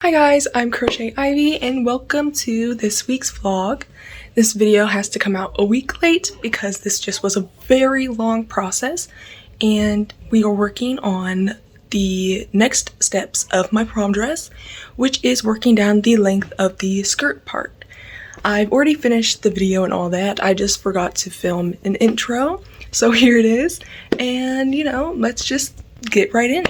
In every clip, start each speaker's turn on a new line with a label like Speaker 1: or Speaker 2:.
Speaker 1: Hi guys, I'm Crochet Ivy and welcome to this week's vlog. This video has to come out a week late because this just was a very long process and we are working on the next steps of my prom dress, which is working down the length of the skirt part. I've already finished the video and all that. I just forgot to film an intro, so here it is. And let's just get right in.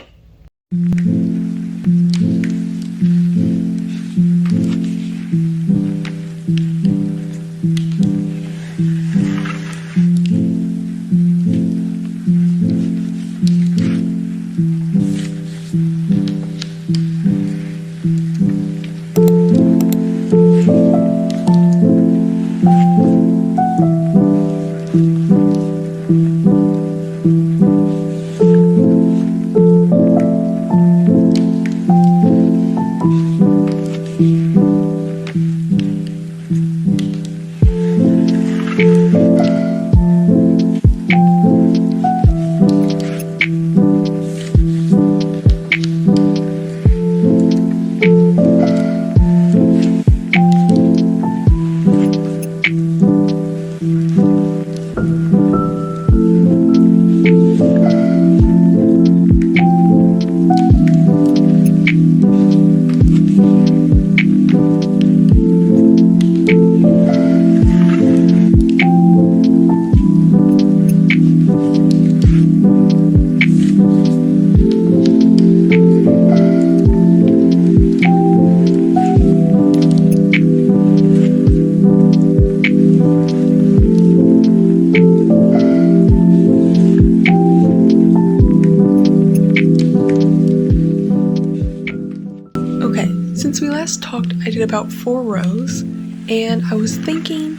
Speaker 1: Since we last talked, I did about 4 rows, and I was thinking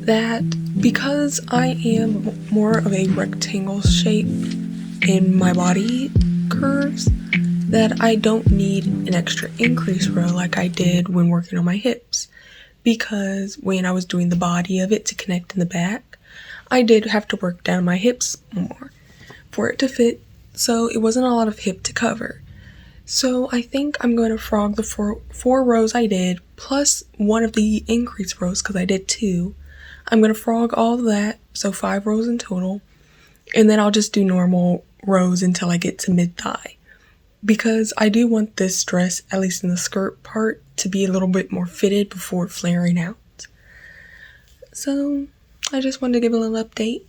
Speaker 1: that because I am more of a rectangle shape in my body curves, that I don't need an extra increase row like I did when working on my hips, because when I was doing the body of it to connect in the back, I did have to work down my hips more for it to fit, so it wasn't a lot of hip to cover. So I think I'm going to frog the four rows I did, plus one of the increase rows because I did 2. I'm going to frog all of that, so 5 rows in total, and then I'll just do normal rows until I get to mid-thigh. Because I do want this dress, at least in the skirt part, to be a little bit more fitted before flaring out. So I just wanted to give a little update.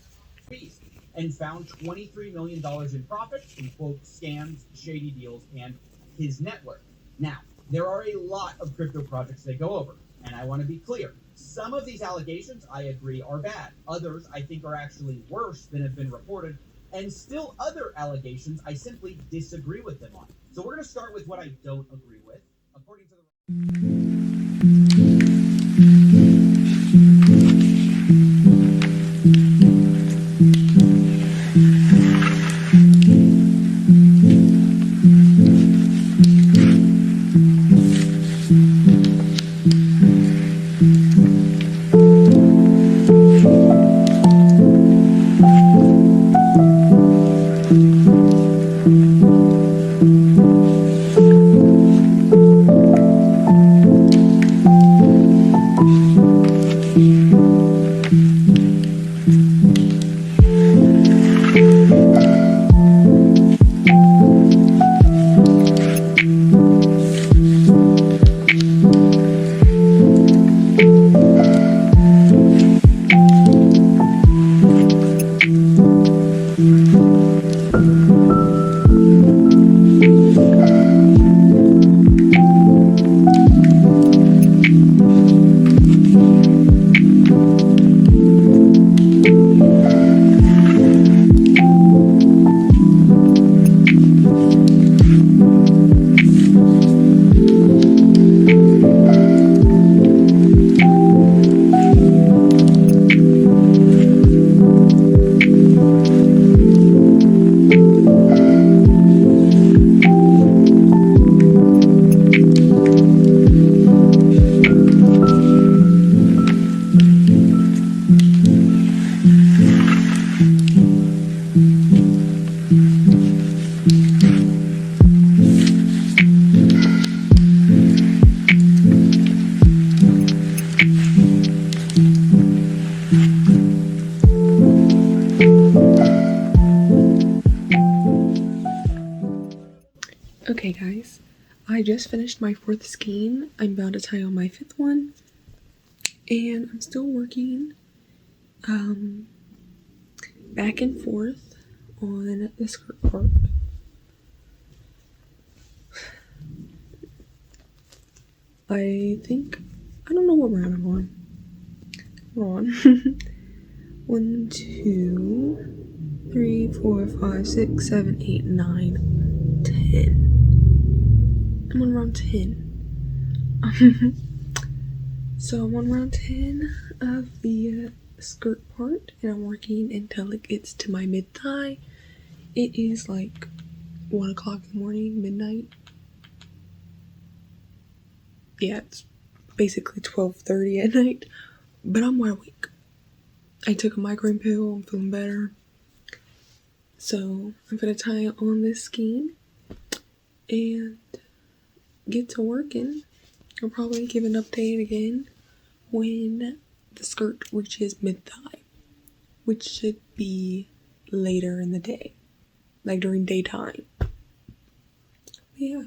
Speaker 2: And found $23 million in profit from, quote, scams, shady deals, and his network. Now, there are a lot of crypto projects they go over, and I want to be clear. Some of these allegations, I agree, are bad. Others, I think, are actually worse than have been reported, and still other allegations I simply disagree with them on. So we're going to start with what I don't agree with. According to the...
Speaker 1: guys, I just finished my 4th skein. I'm about to tie on my 5th one, and I'm still working back and forth on the skirt part. I don't know what round I'm on. Hold on. 1, 2, 3, 4, 5, 6, 7, 8, 9, 10. I'm on round 10. So I'm on round 10 of the skirt part, and I'm working until it gets to my mid-thigh. It is like 1 o'clock in the morning, midnight. Yeah, it's basically 12:30 at night, but I'm wide awake. I took a migraine pill, I'm feeling better. So I'm gonna tie on this skein and get to working. I'll probably give an update again when the skirt reaches mid-thigh, which should be later in the day, like during daytime. Yeah.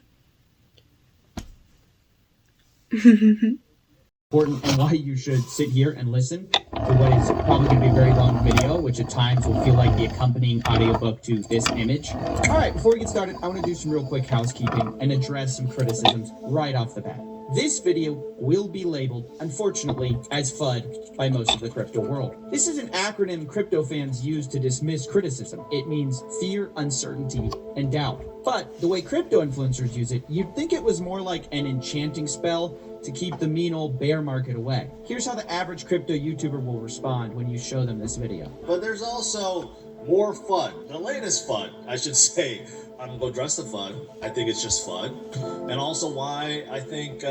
Speaker 2: Important and why you should sit here and listen to what is probably going to be a very long video, which at times will feel like the accompanying audiobook to this image. All right, before we get started, I want to do some real quick housekeeping and address some criticisms right off the bat. This video will be labeled, unfortunately, as FUD by most of the crypto world. This is an acronym crypto fans use to dismiss criticism. It means fear, uncertainty, and doubt. But the way crypto influencers use it, you'd think it was more like an enchanting spell to keep the mean old bear market away. Here's how the average crypto YouTuber will respond when you show them this video.
Speaker 3: But there's also more fun. The latest fun, I should say. I'm gonna dress the fun. I think it's just fun. And also why I think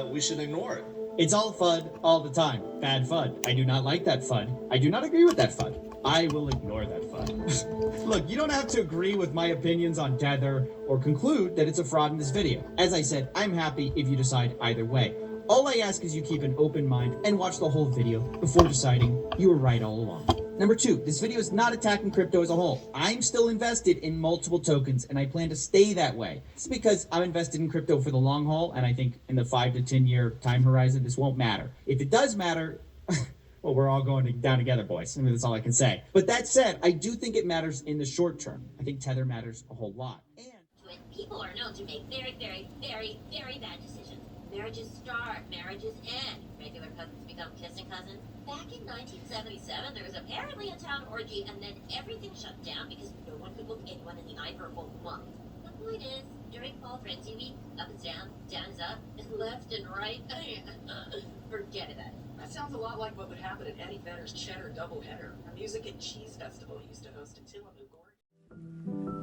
Speaker 3: we should ignore it.
Speaker 2: It's all FUD all the time. Bad FUD. I do not like that FUD. I do not agree with that FUD. I will ignore that FUD. Look, you don't have to agree with my opinions on Tether or conclude that it's a fraud in this video. As I said, I'm happy if you decide either way. All I ask is you keep an open mind and watch the whole video before deciding you were right all along. Number 2, this video is not attacking crypto as a whole. I'm still invested in multiple tokens and I plan to stay that way. It's because I'm invested in crypto for the long haul, and I think in the 5 to 10 year time horizon, this won't matter. If it does matter, well, we're all going down together, boys. I mean, that's all I can say. But that said, I do think it matters in the short term. I think Tether matters a whole lot. And
Speaker 4: people are known to make very, very, very, very bad decisions. Marriages start, marriages end. Regular cousins become kissing cousins. Back in 1977, there was apparently a town orgy, and then everything shut down because no one could look anyone in the eye for a whole month. The point is, during Fall Frenzy Week, up is down is up, and left and right. Forget about it.
Speaker 5: That sounds a lot like what would happen at Eddie Vedder's Cheddar Doubleheader, a music and cheese festival he used to host in Tillamook, Oregon.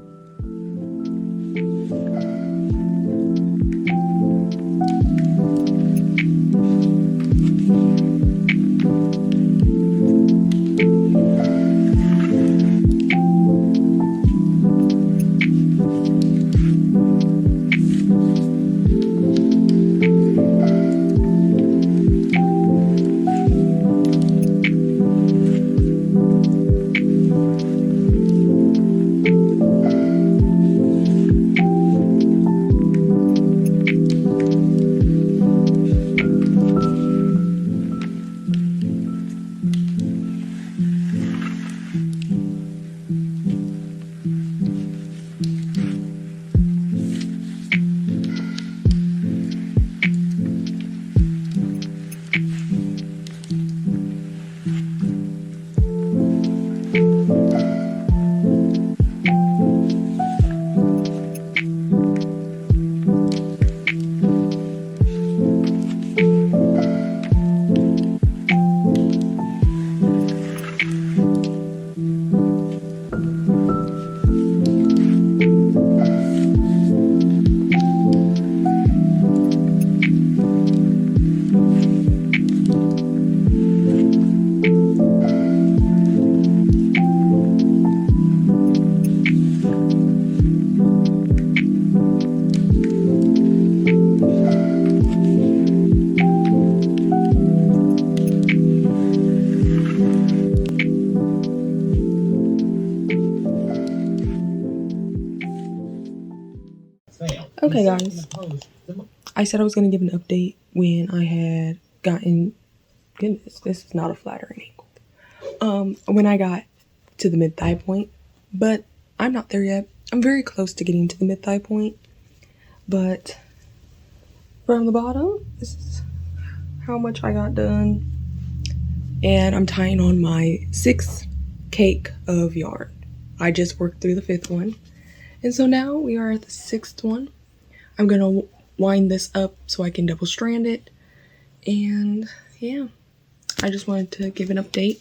Speaker 1: Okay,
Speaker 2: said in
Speaker 1: guys.
Speaker 2: the post,
Speaker 1: I said I was going to give an update when I had gotten, goodness, this is not a flattering angle. When I got to the mid-thigh point, but I'm not there yet. I'm very close to getting to the mid-thigh point, but from the bottom, this is how much I got done. And I'm tying on my 6th cake of yarn. I just worked through the 5th one. And so now we are at the 6th one. I'm gonna wind this up so I can double strand it. And yeah, I just wanted to give an update.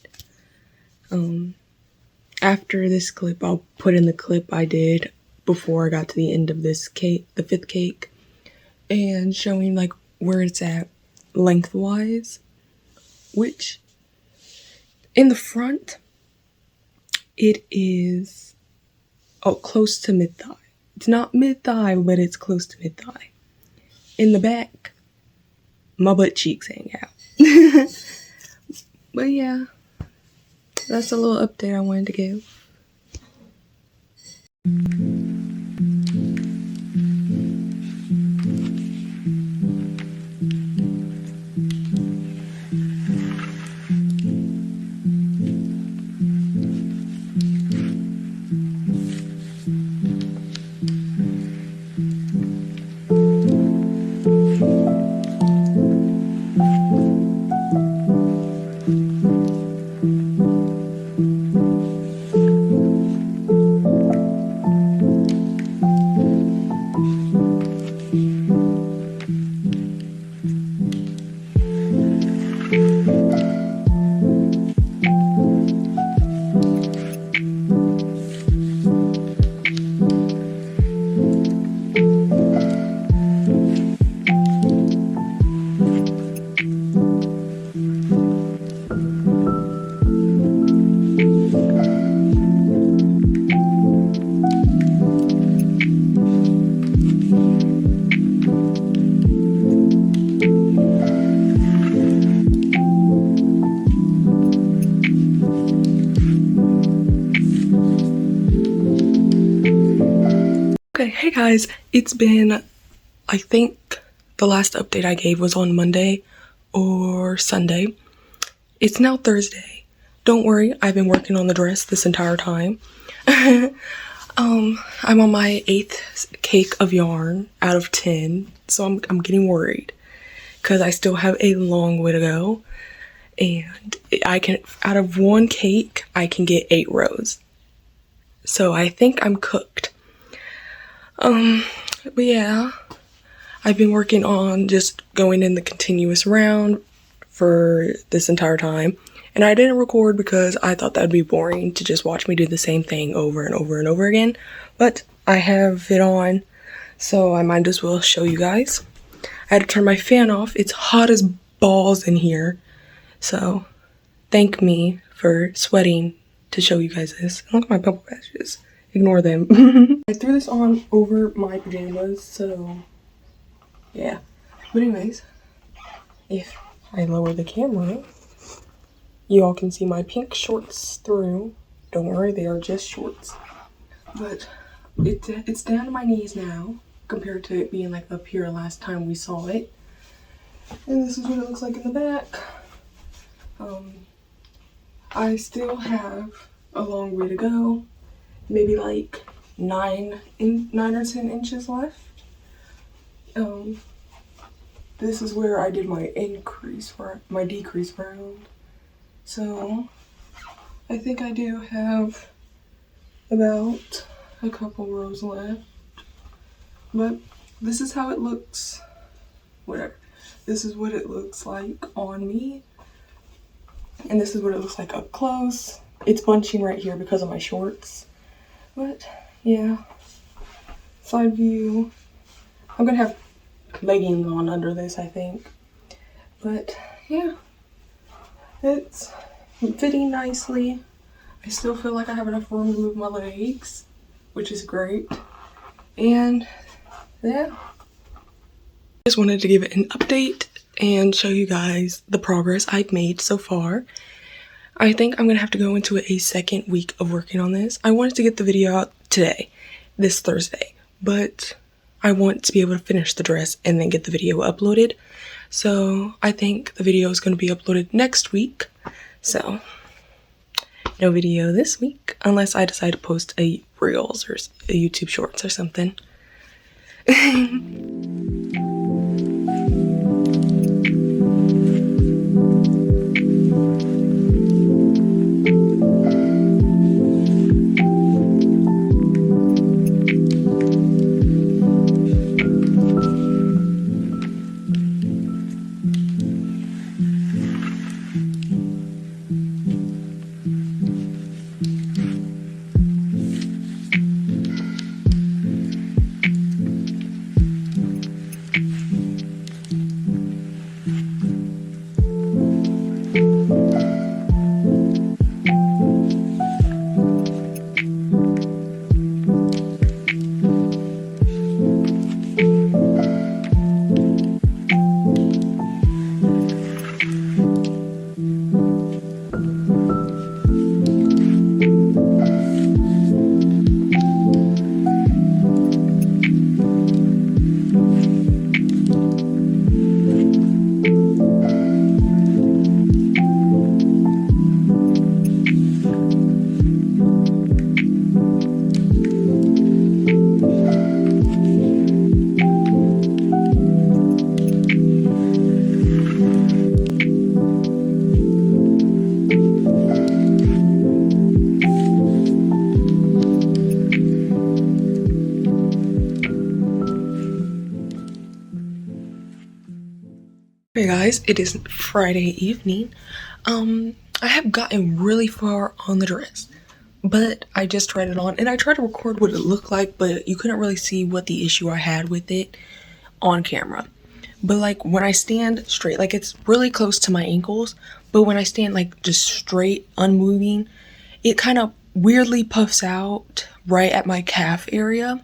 Speaker 1: After this clip, I'll put in the clip I did before I got to the end of this cake, the 5th cake, and showing like where it's at lengthwise, which in the front, it is close to mid-thigh. It's not mid-thigh, but it's close to mid-thigh. In the back, my butt cheeks hang out. But yeah, that's a little update I wanted to give. Okay, hey guys, it's been, I think the last update I gave was on Monday or Sunday. It's now Thursday. Don't worry, I've been working on the dress this entire time. I'm on my 8th cake of yarn out of 10, so I'm getting worried because I still have a long way to go. And I can, out of 1 cake, I can get 8 rows. So I think I'm cooked. But yeah, I've been working on just going in the continuous round for this entire time. And I didn't record because I thought that'd be boring to just watch me do the same thing over and over and over again. But I have it on, so I might as well show you guys. I had to turn my fan off. It's hot as balls in here. So thank me for sweating to show you guys this. Look at my pimple patches. Ignore them. I threw this on over my pajamas, so yeah. But anyways, if I lower the camera, you all can see my pink shorts through. Don't worry, they are just shorts. But it's down to my knees now, compared to it being like up here last time we saw it. And this is what it looks like in the back. I still have a long way to go. Maybe like 9 or 10 inches left. This is where I did my decrease round. So I think I do have about a couple rows left. But this is how it looks. Whatever. This is what it looks like on me. And this is what it looks like up close. It's bunching right here because of my shorts. But yeah, side view. I'm gonna have leggings on under this, I think. But yeah, it's fitting nicely. I still feel like I have enough room to move my legs, which is great. And yeah, just wanted to give it an update and show you guys the progress I've made so far. I think I'm gonna have to go into a second week of working on this. I wanted to get the video out today, this Thursday, but I want to be able to finish the dress and then get the video uploaded. So I think the video is going to be uploaded next week. So no video this week unless I decide to post a Reels or a YouTube Shorts or something. Hey guys, it is Friday evening. I have gotten really far on the dress, but I just tried it on and I tried to record what it looked like, but you couldn't really see what the issue I had with it on camera. But like when I stand straight, like it's really close to my ankles, but when I stand like just straight, unmoving, it kind of weirdly puffs out right at my calf area,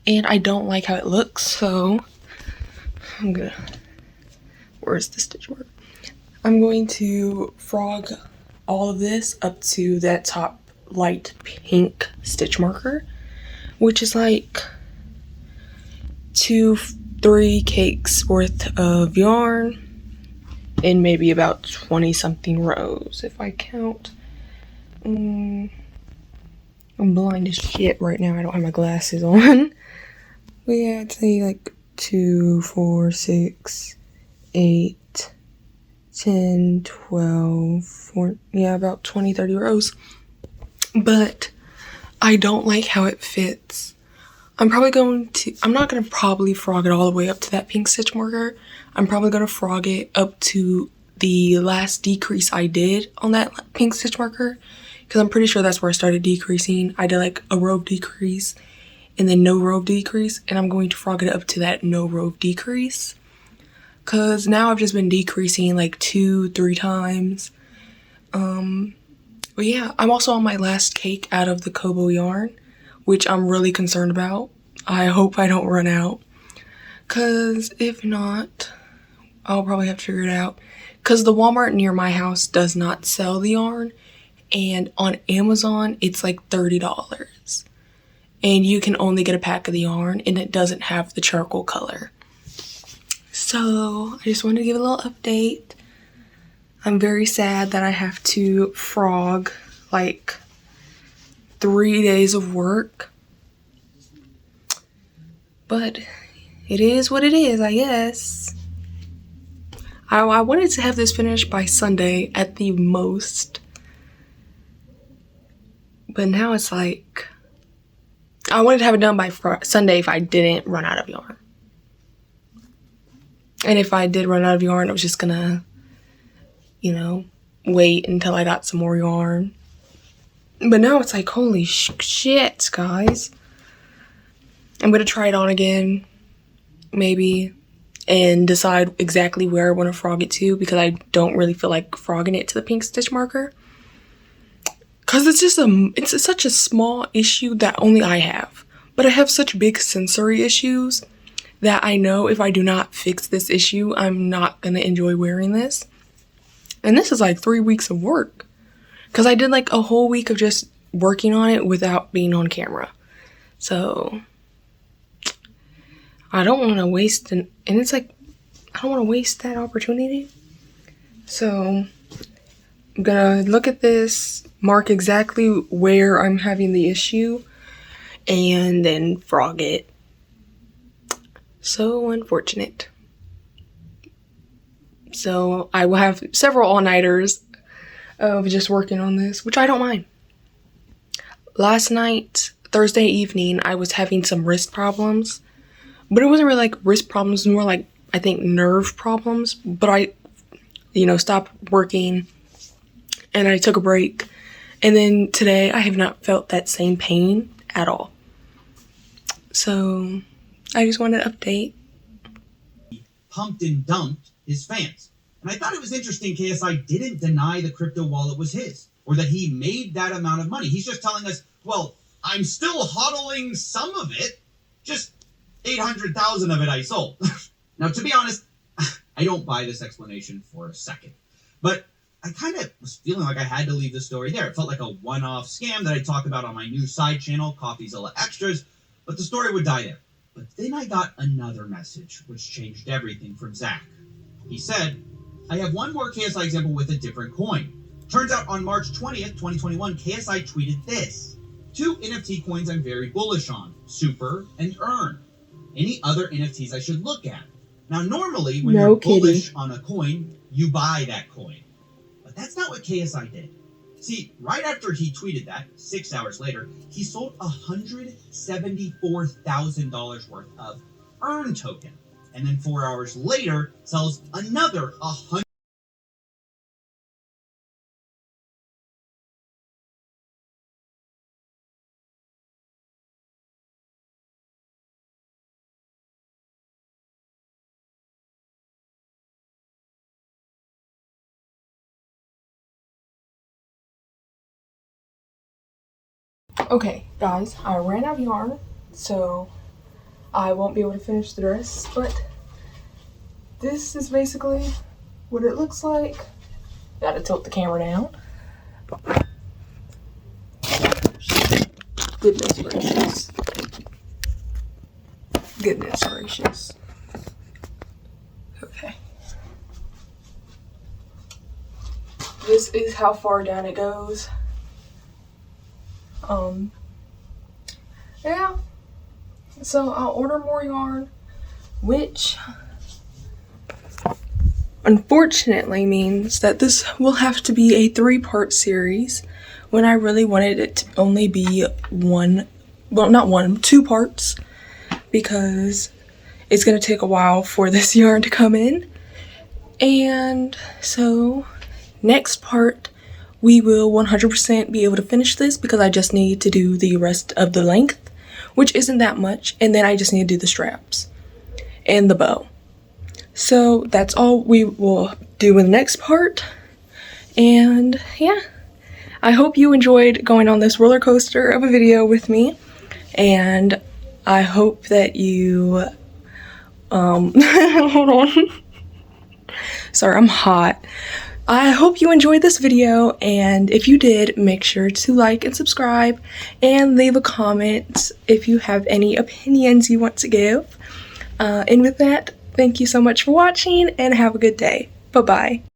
Speaker 1: and I don't like how it looks, so where's the stitch mark? I'm going to frog all of this up to that top light pink stitch marker, which is like 2-3 cakes worth of yarn and maybe about 20 something rows if I count. I'm blind as shit right now. I don't have my glasses on. But yeah, I'd say like 2, 4, 6, 8, 10, 12, 14, yeah, about 20, 30 rows. But I don't like how it fits. I'm not going to probably frog it all the way up to that pink stitch marker. I'm probably going to frog it up to the last decrease I did on that pink stitch marker, because I'm pretty sure that's where I started decreasing. I did like a row of decrease and then no row of decrease, and I'm going to frog it up to that no row of decrease. Cause now I've just been decreasing like 2-3 times. But yeah, I'm also on my last cake out of the Kobo yarn, which I'm really concerned about. I hope I don't run out, cause if not, I'll probably have to figure it out. Cause the Walmart near my house does not sell the yarn, and on Amazon it's like $30. And you can only get a pack of the yarn, and it doesn't have the charcoal color. So I just wanted to give a little update. I'm very sad that I have to frog like 3 days of work. But it is what it is, I guess. I wanted to have this finished by Sunday at the most. But now it's like, I wanted to have it done by Sunday if I didn't run out of yarn. And if I did run out of yarn, I was just gonna, wait until I got some more yarn. But now it's like, holy shit, guys. I'm gonna try it on again, maybe, and decide exactly where I want to frog it to, because I don't really feel like frogging it to the pink stitch marker. Because it's such a small issue that only I have. But I have such big sensory issues that I know if I do not fix this issue, I'm not going to enjoy wearing this. And this is like 3 weeks of work. Because I did like a whole week of just working on it without being on camera. So, I don't want to waste and it's like, I don't want to waste that opportunity. So I'm gonna look at this, mark exactly where I'm having the issue, and then frog it. So unfortunate. So I will have several all-nighters of just working on this, which I don't mind. Last night, Thursday evening, I was having some wrist problems, but it wasn't really like wrist problems, more like, I think, nerve problems. But I, stopped working and I took a break. And then today I have not felt that same pain at all. So I just wanted to update.
Speaker 2: Pumped and dumped his fans. And I thought it was interesting KSI didn't deny the crypto wallet was his, or that he made that amount of money. He's just telling us, well, I'm still hodling some of it, just 800,000 of it I sold. Now, to be honest, I don't buy this explanation for a second. But I kind of was feeling like I had to leave the story there. It felt like a one-off scam that I talk about on my new side channel, CoffeeZilla Extras, but the story would die there. But then I got another message, which changed everything from Zach. He said, I have one more KSI example with a different coin. Turns out on March 20th, 2021, KSI tweeted this. 2 NFT coins I'm very bullish on, Super and Earn. Any other NFTs I should look at? Now, normally, when you're bullish on a coin, you buy that coin. But that's not what KSI did. See, right after he tweeted that, 6 hours later, he sold $174,000 worth of Earn token. And then 4 hours later, sells another $100,000.
Speaker 1: Okay, guys, I ran out of yarn, so I won't be able to finish the dress, but this is basically what it looks like. Gotta tilt the camera down. Goodness gracious. Goodness gracious. Okay. This is how far down it goes. Yeah. So I'll order more yarn, which unfortunately means that this will have to be a 3-part series when I really wanted it to only be 2 parts, because it's gonna take a while for this yarn to come in. And so next part we will 100% be able to finish this, because I just need to do the rest of the length, which isn't that much, and then I just need to do the straps and the bow. So that's all we will do in the next part. And yeah, I hope you enjoyed going on this roller coaster of a video with me, and I hope that you hold on. Sorry, I'm hot. I hope you enjoyed this video, and if you did, make sure to like and subscribe and leave a comment if you have any opinions you want to give. And with that, thank you so much for watching, and have a good day. Bye-bye.